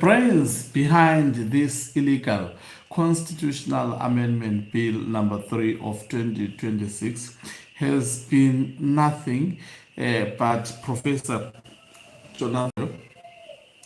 brains behind this illegal constitutional amendment bill number 3 of 2026 has been nothing but Professor Jonathan.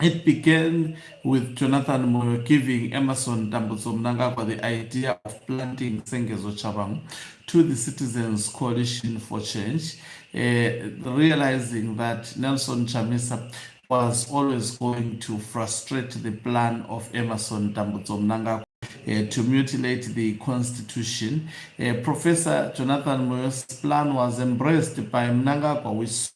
It began with Jonathan Moyo giving Emerson Mnangagwa the idea of planting Sengezo Chabang to the Citizens Coalition for Change, realizing that Nelson Chamisa was always going to frustrate the plan of Emerson Mnangagwa to mutilate the constitution. Professor Jonathan Moyo's plan was embraced by Mnangagwa, which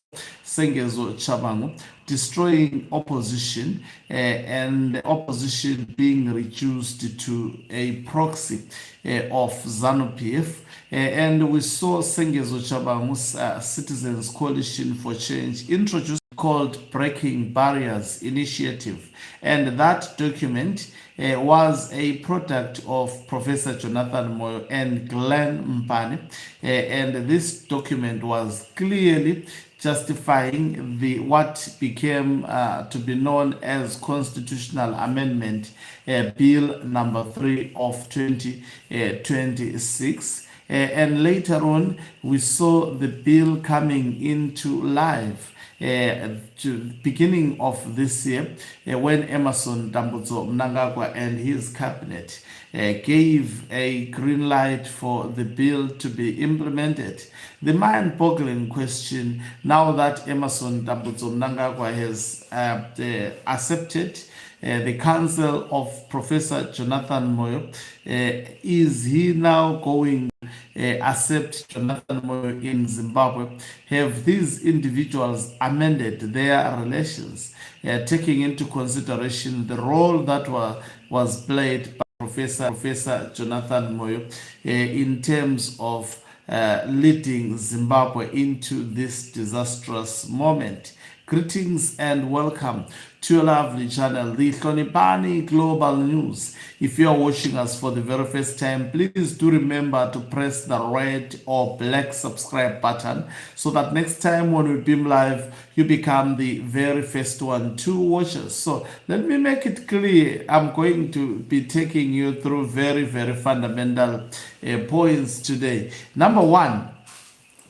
Sengezo Chabangu, destroying opposition and opposition being reduced to a proxy of ZANU-PF. And we saw Sengezo Chabangu's Citizens Coalition for Change introduced called Breaking Barriers Initiative. And that document was a product of Professor Jonathan Moyo and Glenn Mpane. And this document was clearly justifying the what became to be known as Constitutional Amendment Bill number 3 of 2026. And later on, we saw the bill coming into life to beginning of this year when Emerson Mnangagwa and his cabinet gave a green light for the bill to be implemented. The mind-boggling question, now that Emerson Mnangagwa has accepted the counsel of Professor Jonathan Moyo, is he now going accept Jonathan Moyo in Zimbabwe? Have these individuals amended their relations, taking into consideration the role that was played by Professor Jonathan Moyo in terms of leading Zimbabwe into this disastrous moment? Greetings and welcome to your lovely channel, the Hlonipani Global News. If you are watching us for the very first time, please do remember to press the red or black subscribe button so that next time when we beam live, you become the very first one to watch us. So let me make it clear, I'm going to be taking you through very, very fundamental points today. Number one,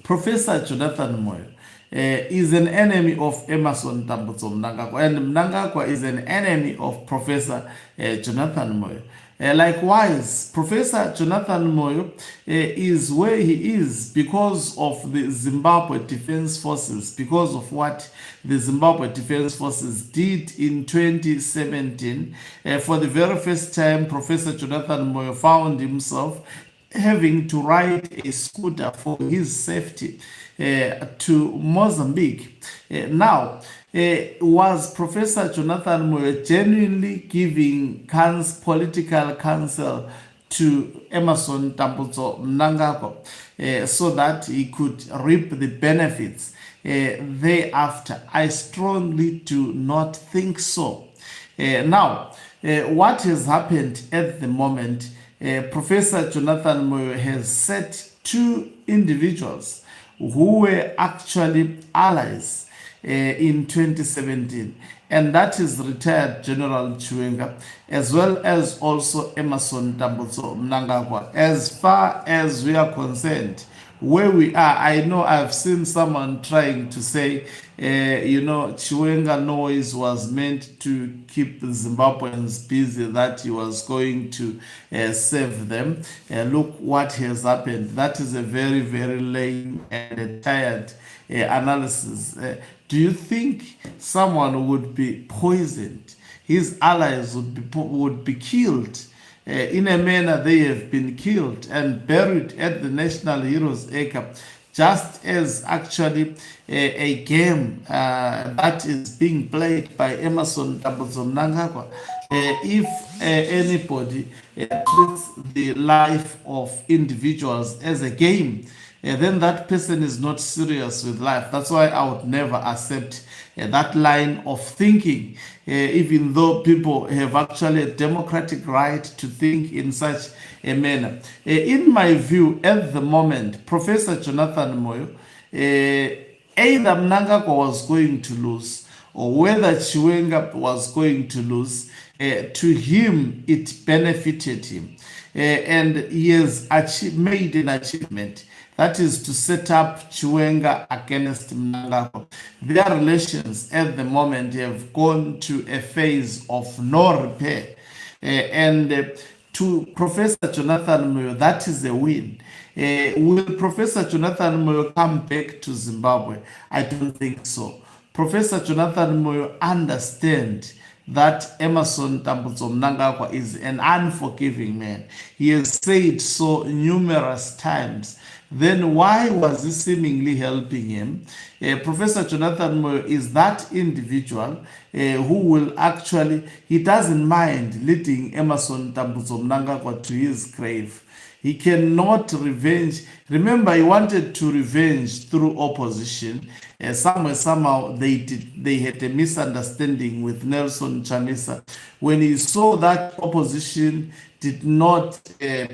Professor Jonathan Moyo is an enemy of Emerson Mnangagwa, and Mnangagwa is an enemy of Professor Jonathan Moyo. Likewise, Professor Jonathan Moyo is where he is because of the Zimbabwe Defense Forces, because of what the Zimbabwe Defense Forces did in 2017. For the very first time, Professor Jonathan Moyo found himself having to ride a scooter for his safety to Mozambique. Now, was Professor Jonathan Moyo genuinely giving political counsel to Emerson Mnangagwa so that he could reap the benefits thereafter? I strongly do not think so. Now, what has happened at the moment, Professor Jonathan Moyo has set two individuals who were actually allies in 2017, and that is retired General Chiwenga, as well as also Emerson Mnangagwa. As far as we are concerned, where we are, I know I've seen someone trying to say, Chiwenga noise was meant to keep the Zimbabweans busy, that he was going to save them. Look what has happened. That is a very, very lame and tired analysis. Do you think someone would be poisoned? His allies would be killed in a manner they have been killed and buried at the National Heroes Acre, just as actually a game that is being played by Emerson Mnangagwa. If anybody treats the life of individuals as a game, then that person is not serious with life. That's why I would never accept that line of thinking, even though people have actually a democratic right to think in such a manner. In my view, at the moment, Professor Jonathan Moyo, either Mnangagwa was going to lose, or whether Chiwenga was going to lose, to him it benefited him. And he has made an achievement. That is to set up Chiwenga against Mnangagwa. Their relations at the moment have gone to a phase of no repair. To Professor Jonathan Moyo, that is a win. Will Professor Jonathan Moyo come back to Zimbabwe? I don't think so. Professor Jonathan Moyo understands that Emmerson Dambudzo Mnangagwa is an unforgiving man. He has said so numerous times. Then why was he seemingly helping him? Professor Jonathan Moyo is that individual who will actually, he doesn't mind leading Emmerson Dambudzo Mnangagwa to his grave. He cannot revenge. Remember, he wanted to revenge through opposition. Somehow they had a misunderstanding with Nelson Chamisa. When he saw that opposition did not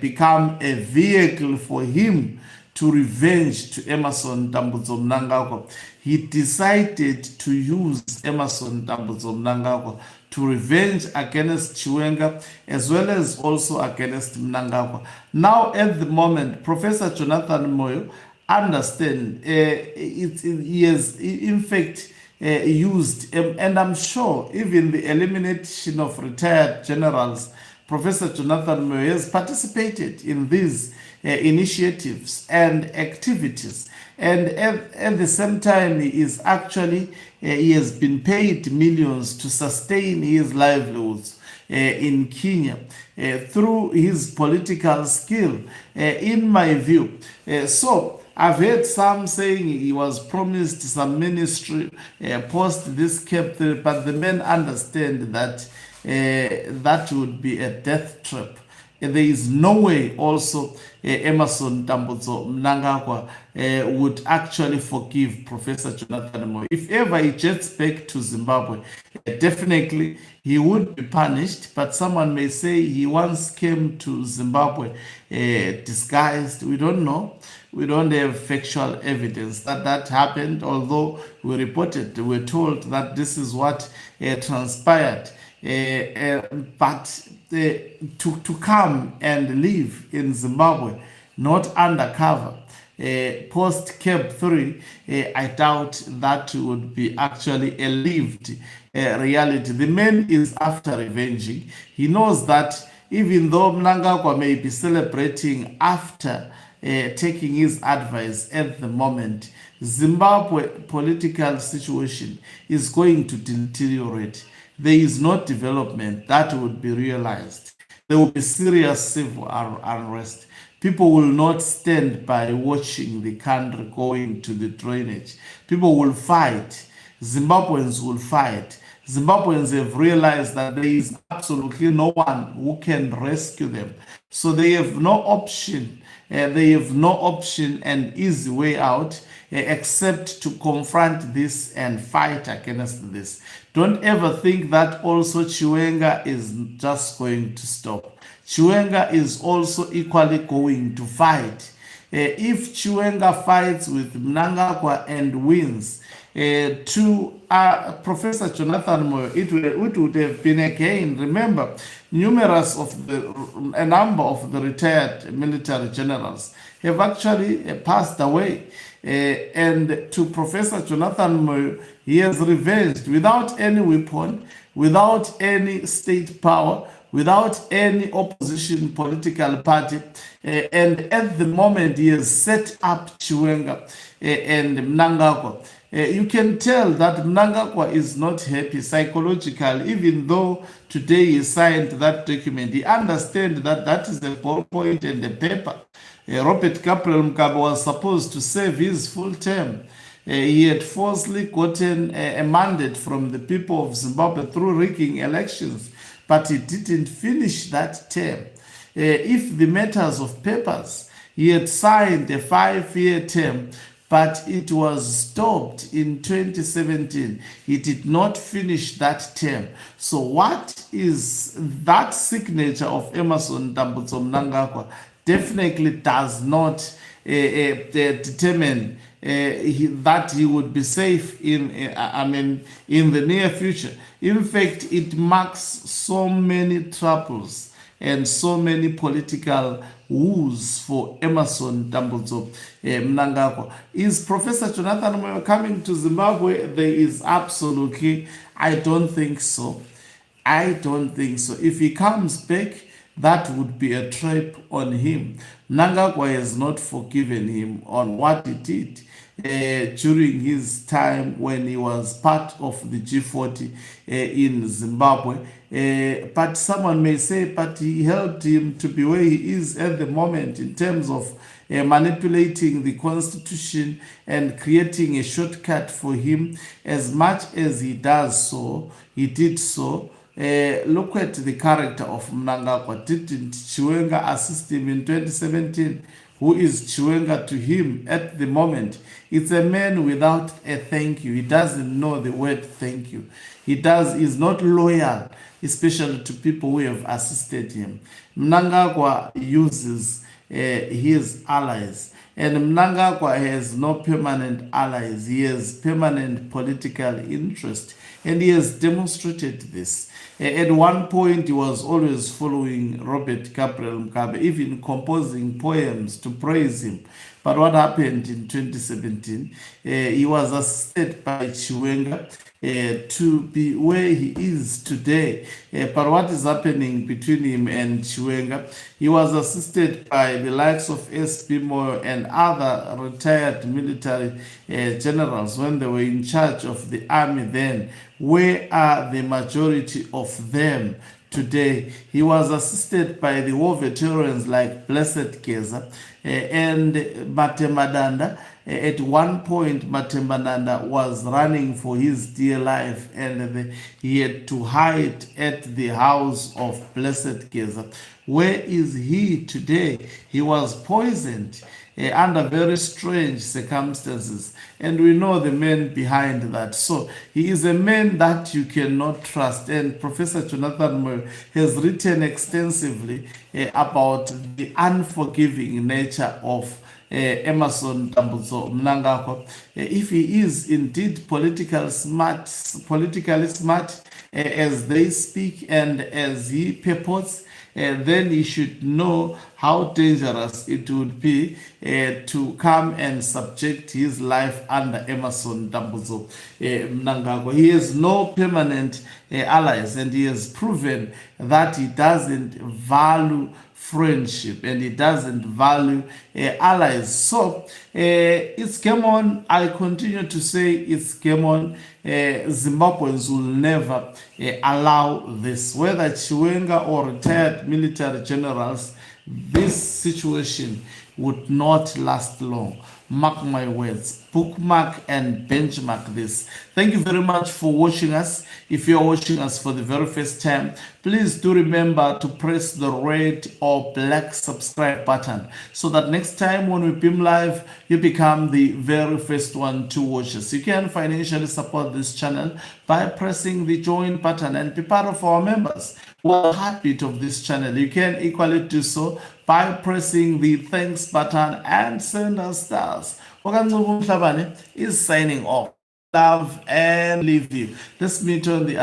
become a vehicle for him to revenge to Emmerson Dambudzo Mnangagwa, he decided to use Emmerson Dambudzo Mnangagwa to revenge against Chiwenga as well as also against Mnangagwa. Now, at the moment, Professor Jonathan Moyo understand he has in fact used, and I'm sure even the elimination of retired generals, Professor Jonathan Moyo has participated in these initiatives and activities, and at the same time he has been paid millions to sustain his livelihoods in Kenya through his political skill, in my view. So I've heard some saying he was promised some ministry post this Cape, but the men understand that that would be a death trap. There is no way also Emmerson Dambudzo Mnangagwa would actually forgive Professor Jonathan Moyo. If ever he jets back to Zimbabwe, definitely he would be punished, but someone may say he once came to Zimbabwe disguised. We don't know. We don't have factual evidence that that happened, although we were told that this is what transpired. But to come and live in Zimbabwe, not undercover, post Cape 3, I doubt that would be actually a lived reality. The man is after revenging. He knows that even though Mnangagwa may be celebrating after taking his advice at the moment, Zimbabwe political situation is going to deteriorate. There is no development that would be realized. There will be serious civil unrest. People will not stand by watching the country going to the drainage. People will fight. Zimbabweans will fight. Zimbabweans have realized that there is absolutely no one who can rescue them. So they have no option. They have no option and easy way out except to confront this and fight against this. Don't ever think that also Chiwenga is just going to stop. Chiwenga is also equally going to fight. If Chiwenga fights with Mnangagwa and wins, to Professor Jonathan Moyo, it would have been again. Remember, a number of the retired military generals have actually passed away. And to Professor Jonathan Moyo, he has revenged without any weapon, without any state power, without any opposition political party. And at the moment, he has set up Chiwenga and Mnangagwa. You can tell that Mnangagwa is not happy psychologically, even though today he signed that document. He understands that that is the ballpoint and the paper. Robert Gabriel Mugabe was supposed to serve his full term. He had falsely gotten a mandate from the people of Zimbabwe through rigging elections, but he didn't finish that term. If the matters of papers, he had signed a 5-year term, but it was stopped in 2017. He did not finish that term. So what is that signature of Emmerson Dambudzo Mnangagwa definitely does not determine that he would be safe in the near future. In fact, it marks so many troubles and so many political woes for Emerson Mnangagwa. Is Professor Jonathan Moyo coming to Zimbabwe? There is absolutely, I don't think so. I don't think so. If he comes back, that would be a trap on him. Nangagwa has not forgiven him on what he did during his time when he was part of the G40 in Zimbabwe. But someone may say, but he helped him to be where he is at the moment in terms of manipulating the constitution and creating a shortcut for him. As much as he does so, he did so. Look at the character of Mnangagwa. Didn't Chiwenga assist him in 2017? Who is Chiwenga to him at the moment? It's a man without a thank you. He doesn't know the word thank you. He's not loyal, especially to people who have assisted him. Mnangagwa uses his allies. And Mnangagwa has no permanent allies. He has permanent political interest. And he has demonstrated this. At one point, he was always following Robert Gabriel Mugabe, even composing poems to praise him. But what happened in 2017? He was assisted by Chiwenga to be where he is today. But what is happening between him and Chiwenga? He was assisted by the likes of S.P. Moyo and other retired military generals when they were in charge of the army then. Where are the majority of them today? He was assisted by the war veterans like Blessed Keza and Matemadanda. At one point, Matemadanda was running for his dear life, and he had to hide at the house of Blessed Keza. Where is he today? He was poisoned under very strange circumstances, and we know the man behind that. So he is a man that you cannot trust, and Professor Jonathan Moyo has written extensively about the unforgiving nature of Emerson Mnangagwa. If he is indeed politically smart, as they speak and as he purports, then he should know how dangerous it would be to come and subject his life under Emerson Mnangagwa. He has no permanent allies, and he has proven that he doesn't value friendship and he doesn't value allies. So it's game on. I continue to say it's game on. Zimbabweans will never allow this. Whether Chiwenga or retired military generals, this situation would not last long. Mark my words. Bookmark and benchmark this. Thank you very much for watching us. If you're watching us for the very first time, please do remember to press the red or black subscribe button so that next time when we beam live, you become the very first one to watch us. You can financially support this channel by pressing the join button and be part of our members who are heartbeat of this channel. You can equally do so by pressing the thanks button and send us stars. Okancubo Mhlabane is signing off. Love and leave you. Let's meet on the other.